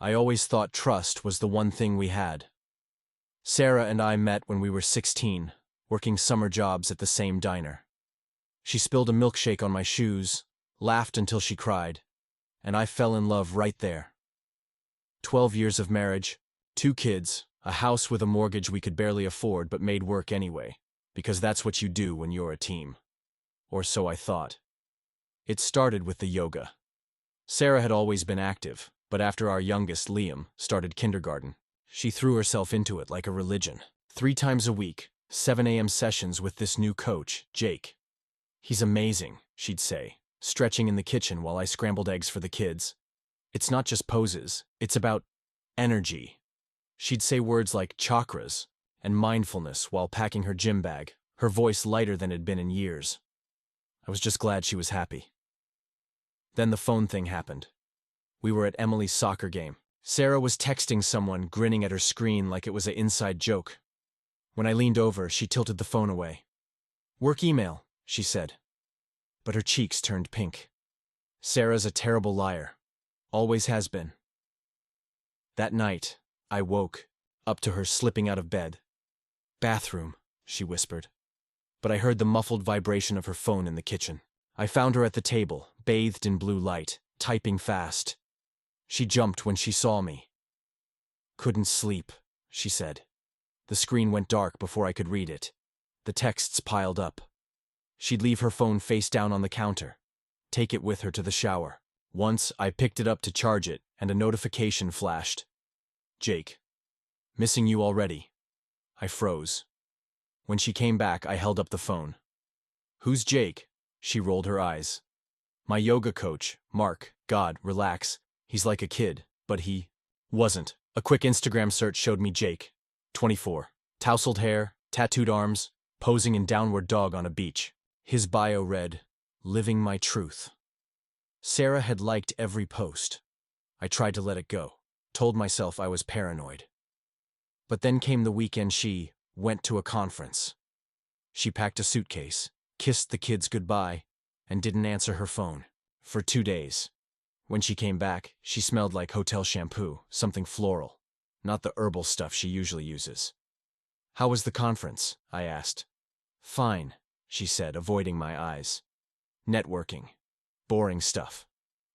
I always thought trust was the one thing we had. Sarah and I met when we were 16, working summer jobs at the same diner. She spilled a milkshake on my shoes, laughed until she cried, and I fell in love right there. 12 years of marriage, 2 kids, a house with a mortgage we could barely afford but made work anyway, because that's what you do when you're a team. Or so I thought. It started with the yoga. Sarah had always been active, but after our youngest, Liam, started kindergarten, she threw herself into it like a religion. 3 times a week, 7 a.m. sessions with this new coach, Jake. He's amazing, she'd say, stretching in the kitchen while I scrambled eggs for the kids. It's not just poses, it's about energy. She'd say words like chakras and mindfulness while packing her gym bag, her voice lighter than it'd been in years. I was just glad she was happy. Then the phone thing happened. We were at Emily's soccer game. Sarah was texting someone, grinning at her screen like it was an inside joke. When I leaned over, she tilted the phone away. "Work email," she said. But her cheeks turned pink. Sarah's a terrible liar. Always has been. That night, I woke, up to her slipping out of bed. "Bathroom," she whispered. But I heard the muffled vibration of her phone in the kitchen. I found her at the table, bathed in blue light, typing fast. She jumped when she saw me. "Couldn't sleep," she said. The screen went dark before I could read it. The texts piled up. She'd leave her phone face down on the counter, take it with her to the shower. Once, I picked it up to charge it, and a notification flashed. "Jake. Missing you already." I froze. When she came back, I held up the phone. "Who's Jake?" She rolled her eyes. "My yoga coach, Mark. God, relax. He's like a kid, but he wasn't." A quick Instagram search showed me Jake, 24, tousled hair, tattooed arms, posing in downward dog on a beach. His bio read, "Living my truth." Sarah had liked every post. I tried to let it go, told myself I was paranoid. But then came the weekend she went to a conference. She packed a suitcase, kissed the kids goodbye, and didn't answer her phone for 2 days. When she came back, she smelled like hotel shampoo, something floral, not the herbal stuff she usually uses. "How was the conference?" I asked. "Fine," she said, avoiding my eyes. "Networking. Boring stuff."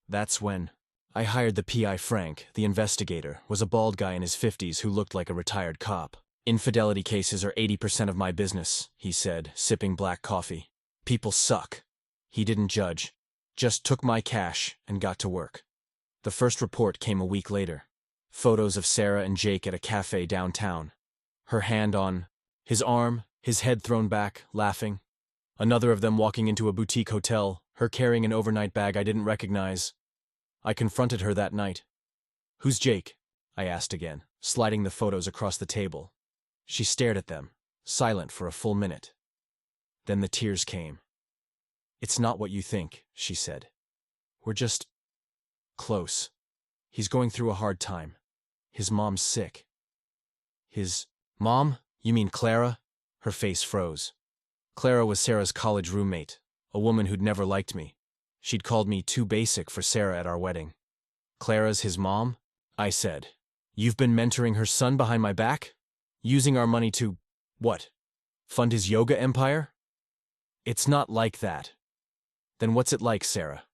That's when I hired the PI. Frank, the investigator, was a bald guy in his 50s who looked like a retired cop. "Infidelity cases are 80% of my business," he said, sipping black coffee. "People suck." He didn't judge, just took my cash and got to work. The first report came a week later. Photos of Sarah and Jake at a cafe downtown. Her hand on his arm, his head thrown back, laughing. Another of them walking into a boutique hotel, her carrying an overnight bag I didn't recognize. I confronted her that night. "Who's Jake?" I asked again, sliding the photos across the table. She stared at them, silent for a full minute. Then the tears came. "It's not what you think," she said. "We're just close. He's going through a hard time. His mom's sick." "His mom? You mean Clara?" Her face froze. Clara was Sarah's college roommate, a woman who'd never liked me. She'd called me too basic for Sarah at our wedding. "Clara's his mom?" I said. "You've been mentoring her son behind my back? Using our money to, what, fund his yoga empire?" "It's not like that." "Then what's it like, Sarah?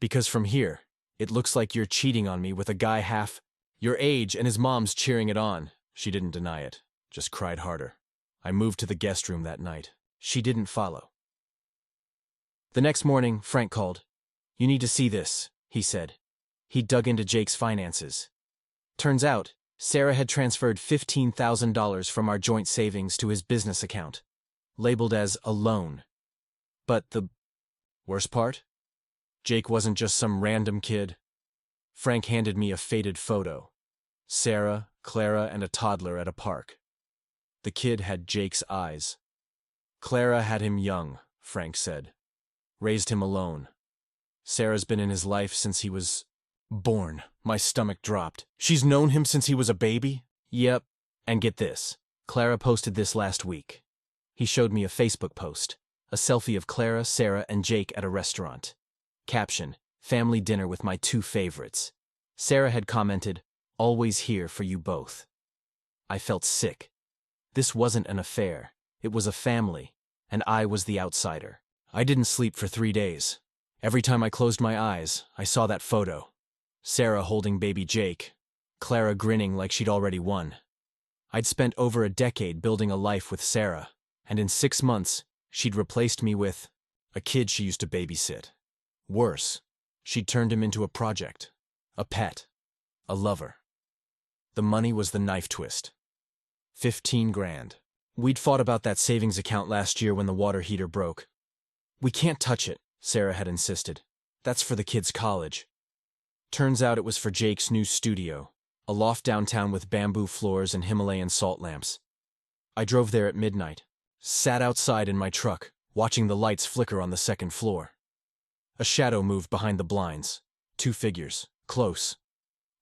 Because from here, it looks like you're cheating on me with a guy half your age and his mom's cheering it on." She didn't deny it, just cried harder. I moved to the guest room that night. She didn't follow. The next morning, Frank called. "You need to see this," he said. He dug into Jake's finances. Turns out, Sarah had transferred $15,000 from our joint savings to his business account, labeled as a loan. But the worst part? Jake wasn't just some random kid. Frank handed me a faded photo. Sarah, Clara, and a toddler at a park. The kid had Jake's eyes. "Clara had him young," Frank said. "Raised him alone. Sarah's been in his life since he was born." My stomach dropped. "She's known him since he was a baby?" "Yep. And get this. Clara posted this last week." He showed me a Facebook post. A selfie of Clara, Sarah, and Jake at a restaurant. Caption, "Family dinner with my 2 favorites." Sarah had commented, always here for you both. I felt sick. This wasn't an affair. It was a family, and I was the outsider. I didn't sleep for 3 days. Every time I closed my eyes, I saw that photo. Sarah holding baby Jake, Clara grinning like she'd already won. I'd spent over a decade building a life with Sarah, and in 6 months, she'd replaced me with a kid she used to babysit. Worse, she'd turned him into a project, a pet, a lover. The money was the knife twist. 15 grand. We'd fought about that savings account last year when the water heater broke. We can't touch it, Sarah had insisted. That's for the kids' college. Turns out it was for Jake's new studio, a loft downtown with bamboo floors and Himalayan salt lamps. I drove there at midnight, sat outside in my truck, watching the lights flicker on the second floor. A shadow moved behind the blinds, 2 figures, close.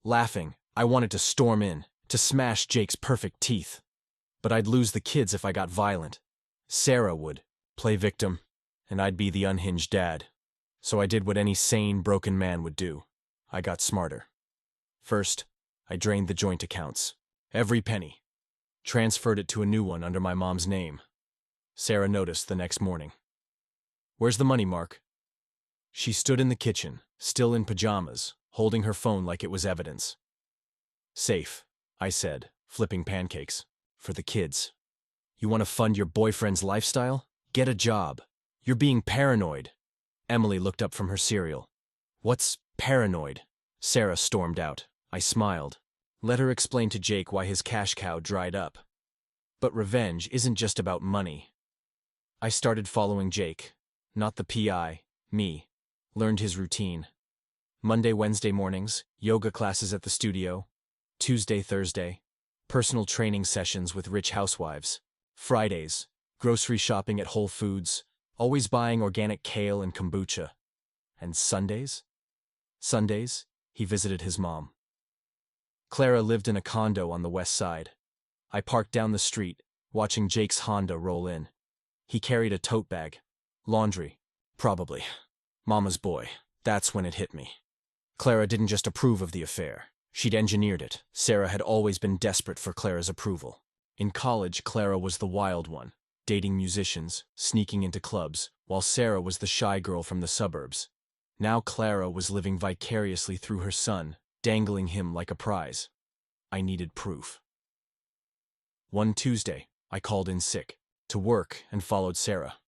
Laughing, I wanted to storm in, to smash Jake's perfect teeth. But I'd lose the kids if I got violent. Sarah would play victim, and I'd be the unhinged dad. So I did what any sane, broken man would do. I got smarter. First, I drained the joint accounts. Every penny. Transferred it to a new one under my mom's name. Sarah noticed the next morning. "Where's the money, Mark?" She stood in the kitchen, still in pajamas, holding her phone like it was evidence. "Safe," I said, flipping pancakes. "For the kids. You want to fund your boyfriend's lifestyle? Get a job. You're being paranoid." Emily looked up from her cereal. "What's paranoid?" Sarah stormed out. I smiled. Let her explain to Jake why his cash cow dried up. But revenge isn't just about money. I started following Jake, not the PI, me. Learned his routine. Monday, Wednesday mornings, yoga classes at the studio. Tuesday, Thursday, personal training sessions with rich housewives. Fridays, grocery shopping at Whole Foods, always buying organic kale and kombucha. And Sundays? Sundays, he visited his mom. Clara lived in a condo on the west side. I parked down the street, watching Jake's Honda roll in. He carried a tote bag. Laundry. Probably. Mama's boy. That's when it hit me. Clara didn't just approve of the affair. She'd engineered it. Sarah had always been desperate for Clara's approval. In college, Clara was the wild one, dating musicians, sneaking into clubs, while Sarah was the shy girl from the suburbs. Now Clara was living vicariously through her son, dangling him like a prize. I needed proof. One Tuesday, I called in sick, to work, and followed Sarah.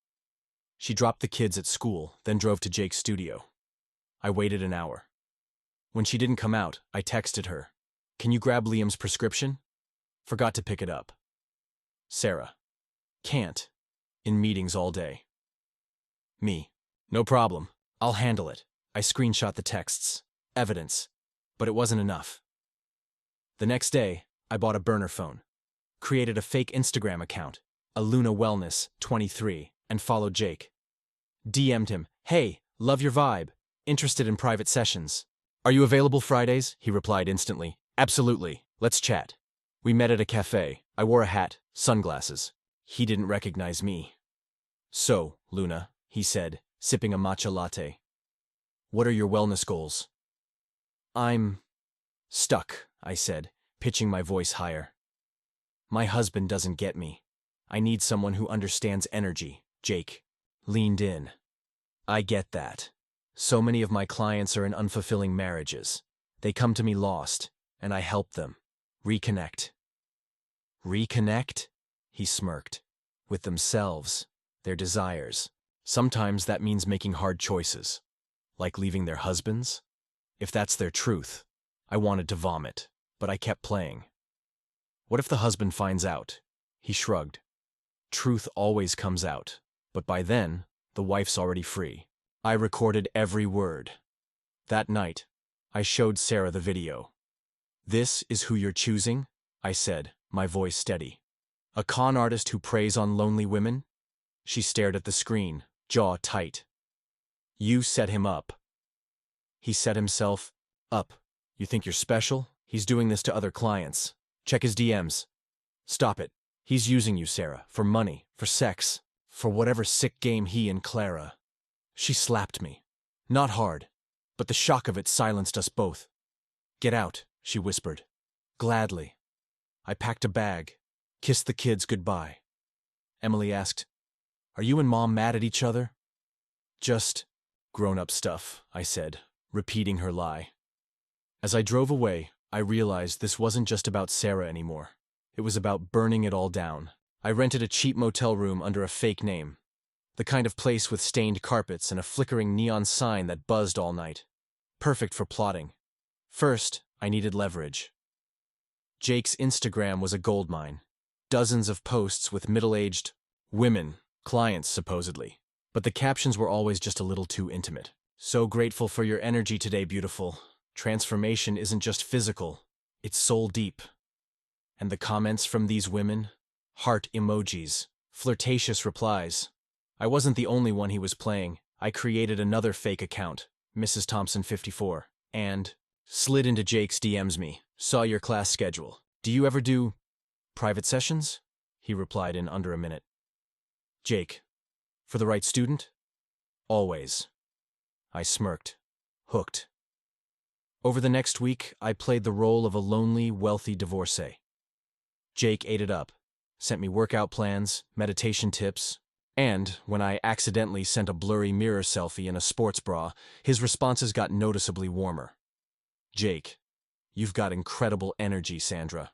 She dropped the kids at school, then drove to Jake's studio. I waited an hour. When she didn't come out, I texted her, "Can you grab Liam's prescription?" Forgot to pick it up. Sarah, "Can't. In meetings all day." Me, "No problem. I'll handle it." I screenshot the texts. Evidence. But it wasn't enough. The next day, I bought a burner phone. Created a fake Instagram account, a Luna Wellness 23, and followed Jake. DM'd him, "Hey, love your vibe. Interested in private sessions. Are you available Fridays?" He replied instantly, "Absolutely. Let's chat." We met at a cafe. I wore a hat, sunglasses. He didn't recognize me. "So, Luna," he said, sipping a matcha latte. "What are your wellness goals?" "I'm stuck," I said, pitching my voice higher. "My husband doesn't get me. I need someone who understands energy." Jake leaned in. "I get that. So many of my clients are in unfulfilling marriages. They come to me lost, and I help them reconnect." "Reconnect?" He smirked. "With themselves, their desires. Sometimes that means making hard choices, like leaving their husbands. If that's their truth." I wanted to vomit, but I kept playing. "What if the husband finds out?" He shrugged. "Truth always comes out, but by then, the wife's already free." I recorded every word. That night, I showed Sarah the video. "This is who you're choosing?" I said, my voice steady. "A con artist who preys on lonely women?" She stared at the screen, jaw tight. "You set him up." "He set himself up. You think you're special? He's doing this to other clients. Check his DMs. Stop it. He's using you, Sarah, for money, for sex, for whatever sick game he and Clara." She slapped me. Not hard, but the shock of it silenced us both. "Get out," she whispered. Gladly. I packed a bag, kissed the kids goodbye. Emily asked, "Are you and Mom mad at each other?" "Just grown-up stuff," I said, repeating her lie. As I drove away, I realized this wasn't just about Sarah anymore. It was about burning it all down. I rented a cheap motel room under a fake name. The kind of place with stained carpets and a flickering neon sign that buzzed all night. Perfect for plotting. First, I needed leverage. Jake's Instagram was a goldmine. Dozens of posts with middle-aged women, clients supposedly. But the captions were always just a little too intimate. "So grateful for your energy today, beautiful. Transformation isn't just physical, it's soul deep." And the comments from these women? Heart emojis, flirtatious replies. I wasn't the only one he was playing. I created another fake account, Mrs. Thompson 54, and slid into Jake's DMs me. "Saw your class schedule. Do you ever do private sessions?" He replied in under a minute. "Jake, for the right student?" "Always." I smirked. Hooked. Over the next week, I played the role of a lonely, wealthy divorcee. Jake ate it up, sent me workout plans, meditation tips, and when I accidentally sent a blurry mirror selfie in a sports bra, his responses got noticeably warmer. "Jake, you've got incredible energy, Sandra."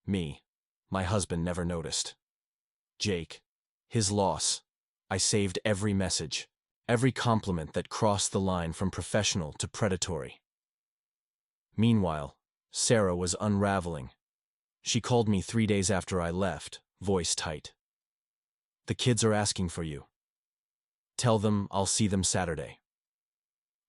Me, my husband never noticed. Jake, his loss. I saved every message, every compliment that crossed the line from professional to predatory. Meanwhile, Sarah was unraveling. She called me 3 days after I left, voice tight. "The kids are asking for you. Tell them I'll see them Saturday."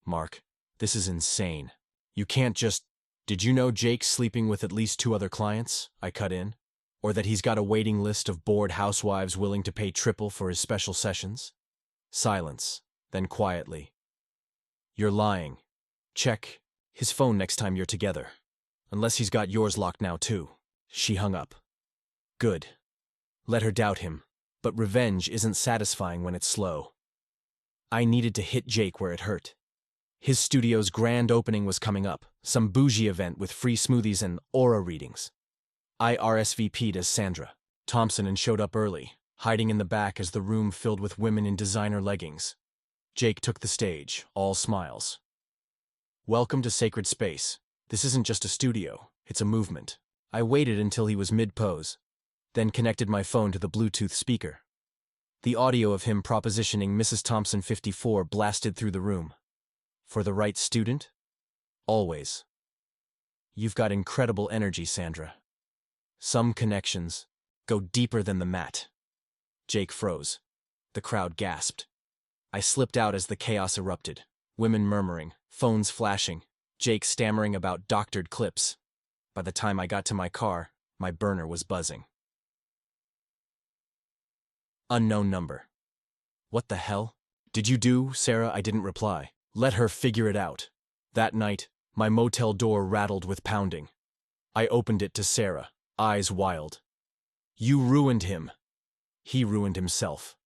"Mark, this is insane. You can't just—" "Did you know Jake's sleeping with at least 2 other clients?" I cut in. "Or that he's got a waiting list of bored housewives willing to pay triple for his special sessions?" Silence, then quietly. "You're lying. Check his phone next time you're together. Unless he's got yours locked now too." She hung up. Good. Let her doubt him. But revenge isn't satisfying when it's slow. I needed to hit Jake where it hurt. His studio's grand opening was coming up, some bougie event with free smoothies and aura readings. I RSVP'd as Sandra Thompson and showed up early, hiding in the back as the room filled with women in designer leggings. Jake took the stage, all smiles. "Welcome to Sacred Space. This isn't just a studio, it's a movement." I waited until he was mid-pose, then connected my phone to the Bluetooth speaker. The audio of him propositioning Mrs. Thompson 54 blasted through the room. "For the right student? Always. You've got incredible energy, Sandra. Some connections go deeper than the mat." Jake froze. The crowd gasped. I slipped out as the chaos erupted. Women murmuring, phones flashing, Jake stammering about doctored clips. By the time I got to my car, my burner was buzzing. Unknown number. "What the hell did you do, Sarah?" I didn't reply. Let her figure it out. That night, my motel door rattled with pounding. I opened it to Sarah, eyes wild. "You ruined him." "He ruined himself."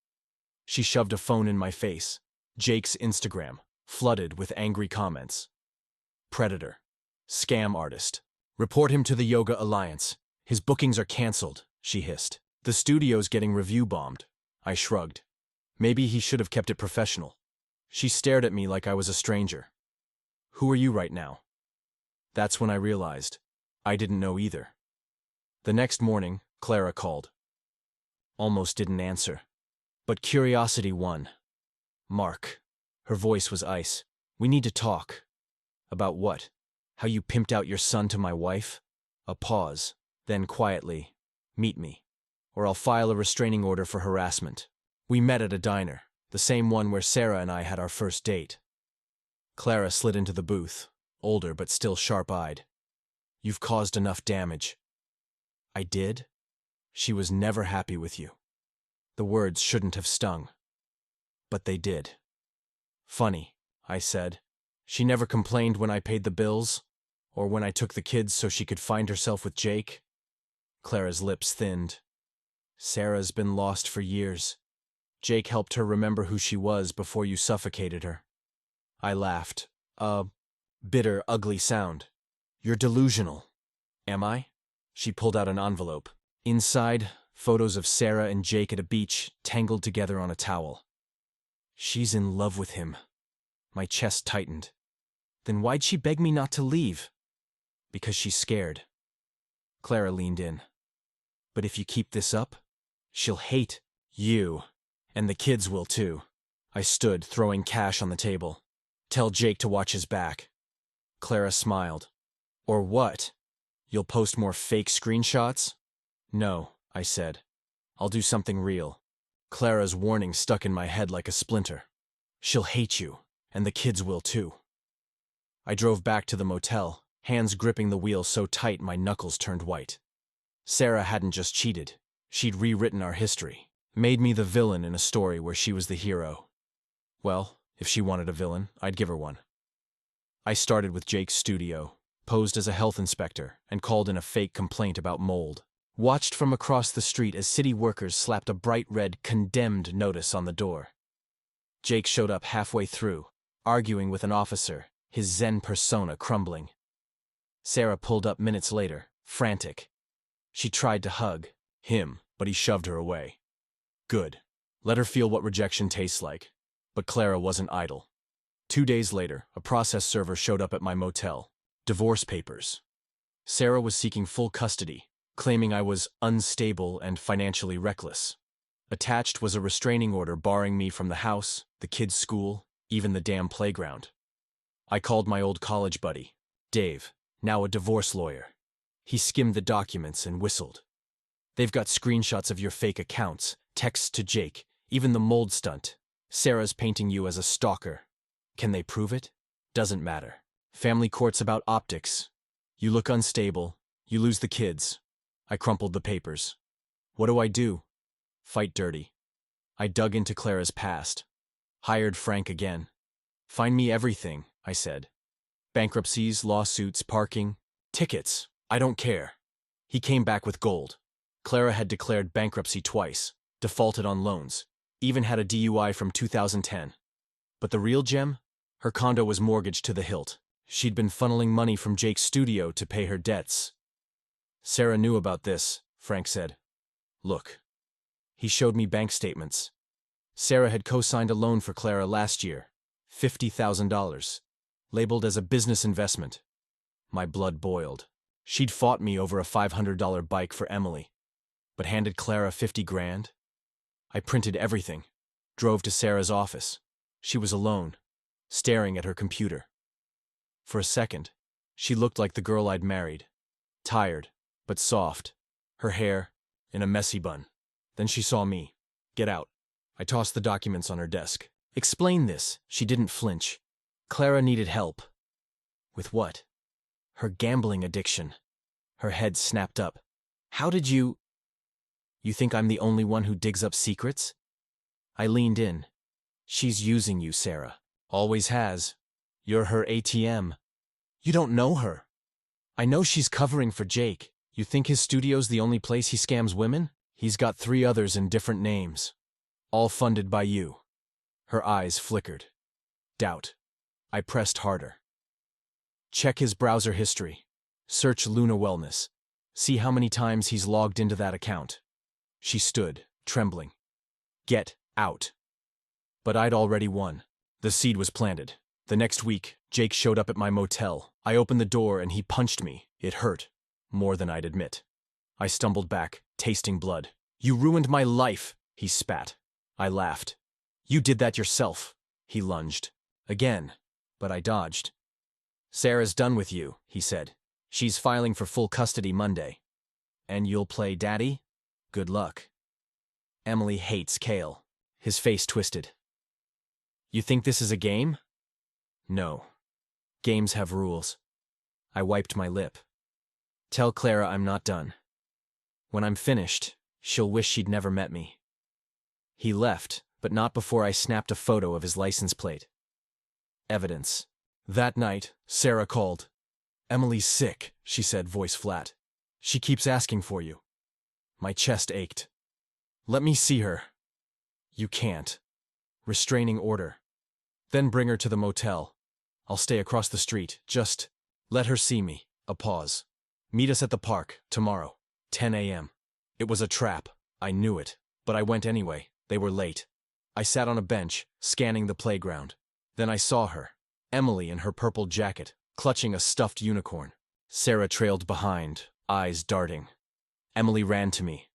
She shoved a phone in my face. Jake's Instagram, flooded with angry comments. "Predator. Scam artist. Report him to the Yoga Alliance. His bookings are canceled," she hissed. "The studio's getting review bombed." I shrugged. Maybe he should have kept it professional. She stared at me like I was a stranger. "Who are you right now?" That's when I realized. I didn't know either. The next morning, Clara called. Almost didn't answer. But curiosity won. "Mark." Her voice was ice. "We need to talk." "About what? How you pimped out your son to my wife?" A pause, then quietly, "Meet me, or I'll file a restraining order for harassment." We met at a diner, the same one where Sarah and I had our first date. Clara slid into the booth, older but still sharp-eyed. "You've caused enough damage." "I did?" "She was never happy with you." The words shouldn't have stung. But they did. "Funny," I said. "She never complained when I paid the bills, or when I took the kids so she could find herself with Jake?" Clara's lips thinned. "Sarah's been lost for years. Jake helped her remember who she was before you suffocated her." I laughed. A bitter, ugly sound. "You're delusional." Am I? She pulled out an envelope. Inside, photos of Sarah and Jake at a beach, tangled together on a towel. She's in love with him. My chest tightened. Then why'd she beg me not to leave? Because she's scared. Clara leaned in. But if you keep this up, she'll hate you. And the kids will too. I stood, throwing cash on the table. Tell Jake to watch his back. Clara smiled. Or what? You'll post more fake screenshots? No, I said. I'll do something real. Clara's warning stuck in my head like a splinter. She'll hate you, and the kids will too. I drove back to the motel, hands gripping the wheel so tight my knuckles turned white. Sarah hadn't just cheated. She'd rewritten our history, made me the villain in a story where she was the hero. Well, if she wanted a villain, I'd give her one. I started with Jake's studio, posed as a health inspector, and called in a fake complaint about mold. Watched from across the street as city workers slapped a bright red "condemned" notice on the door. Jake showed up halfway through, arguing with an officer, his Zen persona crumbling. Sarah pulled up minutes later, frantic. She tried to hug him, but he shoved her away. Good. Let her feel what rejection tastes like. But Clara wasn't idle. 2 days later, a process server showed up at my motel. Divorce papers. Sarah was seeking full custody, claiming I was unstable and financially reckless. Attached was a restraining order barring me from the house, the kids' school, even the damn playground. I called my old college buddy, Dave, now a divorce lawyer. He skimmed the documents and whistled. They've got screenshots of your fake accounts, texts to Jake, even the mold stunt. Sarah's painting you as a stalker. Can they prove it? Doesn't matter. Family court's about optics. You look unstable. You lose the kids. I crumpled the papers. What do I do? Fight dirty. I dug into Clara's past. Hired Frank again. Find me everything, I said. Bankruptcies, lawsuits, parking, tickets. I don't care. He came back with gold. Clara had declared bankruptcy twice, defaulted on loans, even had a DUI from 2010. But the real gem? Her condo was mortgaged to the hilt. She'd been funneling money from Jake's studio to pay her debts. Sarah knew about this, Frank said. Look. He showed me bank statements. Sarah had co-signed a loan for Clara last year, $50,000, labeled as a business investment. My blood boiled. She'd fought me over a $500 bike for Emily, but handed Clara 50 grand? I printed everything, drove to Sarah's office. She was alone, staring at her computer. For a second, she looked like the girl I'd married, tired, but soft, her hair in a messy bun. Then she saw me. Get out. I tossed the documents on her desk. Explain this. She didn't flinch. Clara needed help. With what? Her gambling addiction. Her head snapped up. How did you... You think I'm the only one who digs up secrets? I leaned in. She's using you, Sarah. Always has. You're her ATM. You don't know her. I know she's covering for Jake. You think his studio's the only place he scams women? He's got 3 others in different names. All funded by you. Her eyes flickered. Doubt. I pressed harder. Check his browser history. Search Luna Wellness. See how many times he's logged into that account. She stood, trembling. Get out. But I'd already won. The seed was planted. The next week, Jake showed up at my motel. I opened the door and he punched me. It hurt. More than I'd admit. I stumbled back, tasting blood. You ruined my life, he spat. I laughed. You did that yourself. He lunged. Again. But I dodged. Sarah's done with you, he said. She's filing for full custody Monday. And you'll play daddy? Good luck. Emily hates Kale. His face twisted. You think this is a game? No. Games have rules. I wiped my lip. Tell Clara I'm not done. When I'm finished, she'll wish she'd never met me. He left, but not before I snapped a photo of his license plate. Evidence. That night, Sarah called. Emily's sick, she said, voice flat. She keeps asking for you. My chest ached. Let me see her. You can't. Restraining order. Then bring her to the motel. I'll stay across the street. Just let her see me. A pause. Meet us at the park, tomorrow, 10 a.m. It was a trap. I knew it, but I went anyway. They were late. I sat on a bench, scanning the playground. Then I saw her, Emily in her purple jacket, clutching a stuffed unicorn. Sarah trailed behind, eyes darting. Emily ran to me.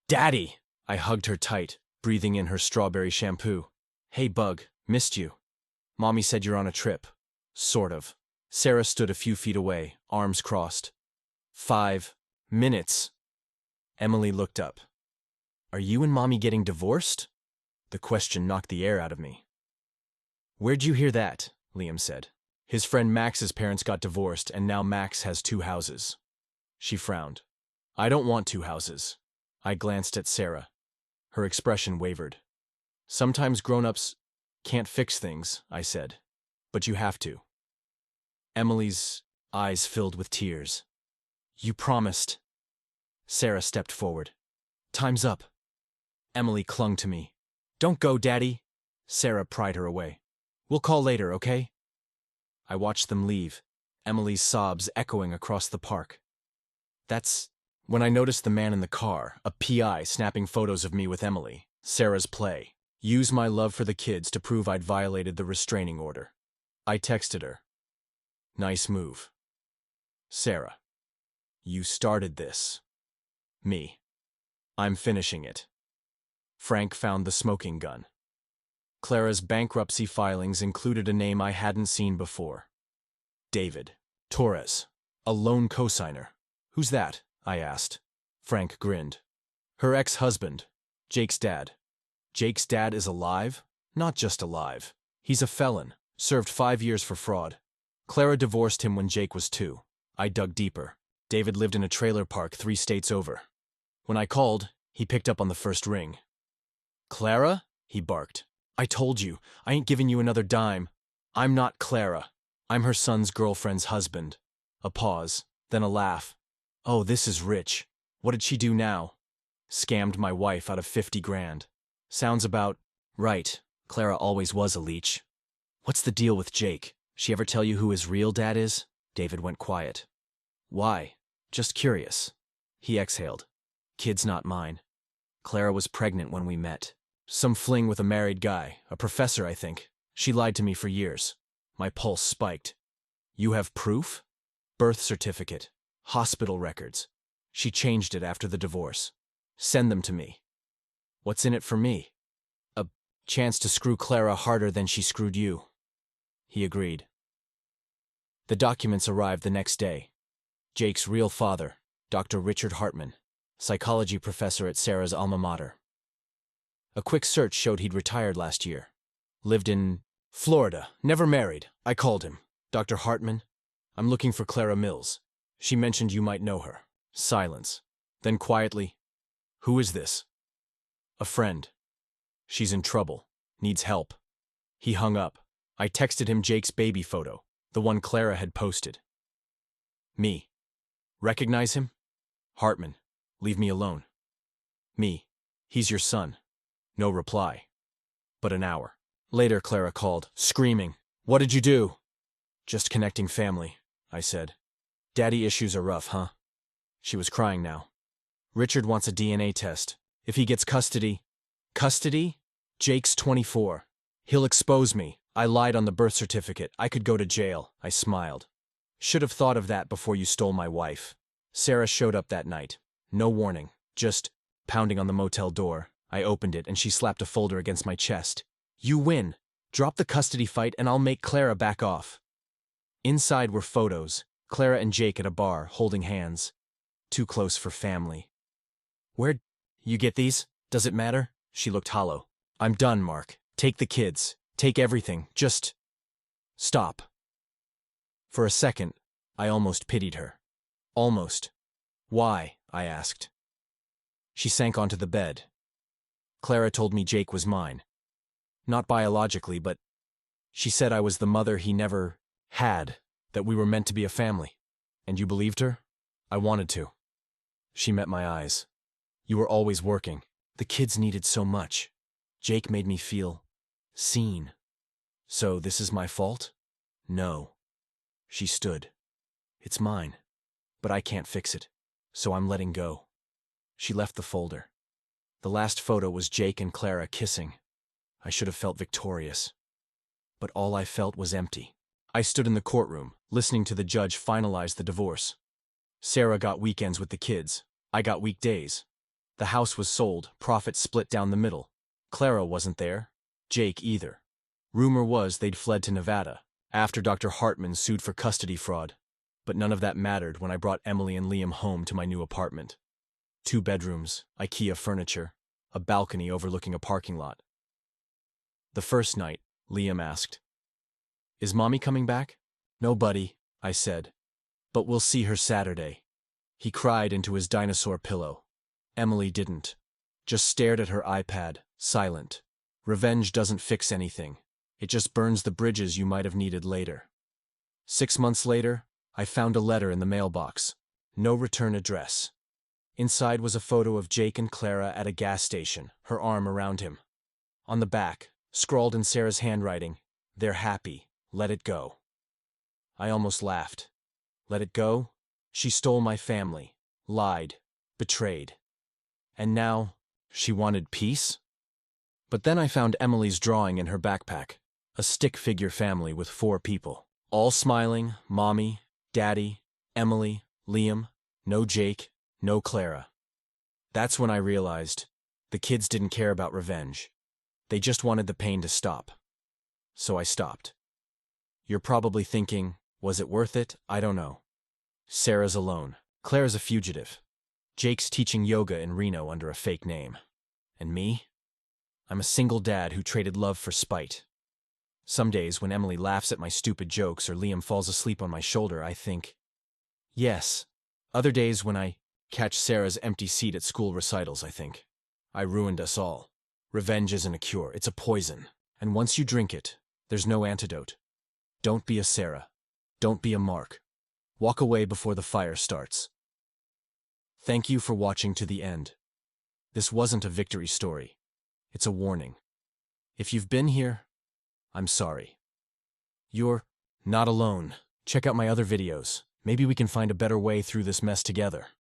"Daddy!" I hugged her tight, breathing in her strawberry shampoo. "Hey, Bug, missed you. Mommy said you're on a trip." Sort of. Sarah stood a few feet away, arms crossed. 5 minutes. Emily looked up. "Are you and Mommy getting divorced?" The question knocked the air out of me. "Where'd you hear that?" Liam said. "His friend Max's parents got divorced, and now Max has 2 houses. She frowned. "I don't want 2 houses. I glanced at Sarah. Her expression wavered. "Sometimes grown-ups can't fix things," I said. "But you have to." Emily's eyes filled with tears. "You promised." Sarah stepped forward. "Time's up." Emily clung to me. "Don't go, Daddy." Sarah pried her away. "We'll call later, okay?" I watched them leave, Emily's sobs echoing across the park. That's when I noticed the man in the car, a PI snapping photos of me with Emily. Sarah's play. Use my love for the kids to prove I'd violated the restraining order. I texted her. "Nice move." Sarah. "You started this." Me. "I'm finishing it." Frank found the smoking gun. Clara's bankruptcy filings included a name I hadn't seen before. David Torres, a loan cosigner. "Who's that?" I asked. Frank grinned. "Her ex-husband, Jake's dad." "Jake's dad is alive?" "Not just alive. He's a felon, served 5 years for fraud. Clara divorced him when Jake was 2. I dug deeper. David lived in a trailer park 3 states over. When I called, he picked up on the first ring. "Clara?" he barked. "I told you, I ain't giving you another dime. I'm not Clara. I'm her son's girlfriend's husband." A pause, then a laugh. "Oh, this is rich. What did she do now?" "Scammed my wife out of 50 grand. Sounds about right. Clara always was a leech." "What's the deal with Jake? She ever tell you who his real dad is?" David went quiet. "Why? Just curious." He exhaled. "Kid's not mine. Clara was pregnant when we met. Some fling with a married guy, a professor, I think. She lied to me for years." My pulse spiked. "You have proof?" "Birth certificate. Hospital records. She changed it after the divorce. Send them to me." "What's in it for me?" "A chance to screw Clara harder than she screwed you." He agreed. The documents arrived the next day. Jake's real father, Dr. Richard Hartman, psychology professor at Sarah's alma mater. A quick search showed he'd retired last year. Lived in Florida, never married. I called him. "Dr. Hartman, I'm looking for Clara Mills. She mentioned you might know her." Silence. Then quietly, "Who is this?" "A friend. She's in trouble. Needs help." He hung up. I texted him Jake's baby photo, the one Clara had posted. Me. "Recognize him?" "Hartman. Leave me alone." Me. "He's your son." No reply. But an hour later, Clara called, screaming. "What did you do?" "Just connecting family," I said. "Daddy issues are rough, huh?" She was crying now. "Richard wants a DNA test. If he gets custody." "Custody?" "Jake's 24. He'll expose me. I lied on the birth certificate. I could go to jail." I smiled. "Should have thought of that before you stole my wife." Sarah showed up that night. No warning. Just pounding on the motel door. I opened it and she slapped a folder against my chest. "You win. Drop the custody fight and I'll make Clara back off." Inside were photos. Clara and Jake at a bar, holding hands. Too close for family. "Where'd you get these? Does it matter?" She looked hollow. "I'm done, Mark. Take the kids. Take everything. Just stop." For a second, I almost pitied her. Almost. "Why?" I asked. She sank onto the bed. "Clara told me Jake was mine. Not biologically, but she said I was the mother he never had, that we were meant to be a family." "And you believed her?" "I wanted to." She met my eyes. "You were always working. The kids needed so much. Jake made me feel seen. So this is my fault?" "No." She stood. "It's mine. but I can't fix it, so I'm letting go." She left the folder. The last photo was Jake and Clara kissing. I should have felt victorious. But all I felt was empty. I stood in the courtroom, listening to the judge finalize the divorce. Sarah got weekends with the kids. I got weekdays. The house was sold, profits split down the middle. Clara wasn't there. Jake either. Rumor was they'd fled to Nevada, after Dr. Hartman sued for custody fraud. But none of that mattered when I brought Emily and Liam home to my new apartment. 2 bedrooms, IKEA furniture, a balcony overlooking a parking lot. The first night, Liam asked, "Is Mommy coming back?" "No, buddy," I said. "But we'll see her Saturday." He cried into his dinosaur pillow. Emily didn't. Just stared at her iPad, silent. Revenge doesn't fix anything. It just burns the bridges you might have needed later. 6 months later, I found a letter in the mailbox. No return address. Inside was a photo of Jake and Clara at a gas station, her arm around him. On the back, scrawled in Sarah's handwriting, "They're happy. Let it go." I almost laughed. Let it go? She stole my family, lied, betrayed. And now, she wanted peace? But then I found Emily's drawing in her backpack. A stick figure family with 4 people. All smiling, Mommy, Daddy, Emily, Liam, no Jake, no Clara. That's when I realized the kids didn't care about revenge. They just wanted the pain to stop. So I stopped. You're probably thinking, was it worth it? I don't know. Sarah's alone. Clara's a fugitive. Jake's teaching yoga in Reno under a fake name. And me? I'm a single dad who traded love for spite. Some days when Emily laughs at my stupid jokes or Liam falls asleep on my shoulder, I think, yes. Other days when I catch Sarah's empty seat at school recitals, I think, I ruined us all. Revenge isn't a cure, it's a poison. And once you drink it, there's no antidote. Don't be a Sarah. Don't be a Mark. Walk away before the fire starts. Thank you for watching to the end. This wasn't a victory story. It's a warning. If you've been here, I'm sorry. You're not alone. Check out my other videos. Maybe we can find a better way through this mess together.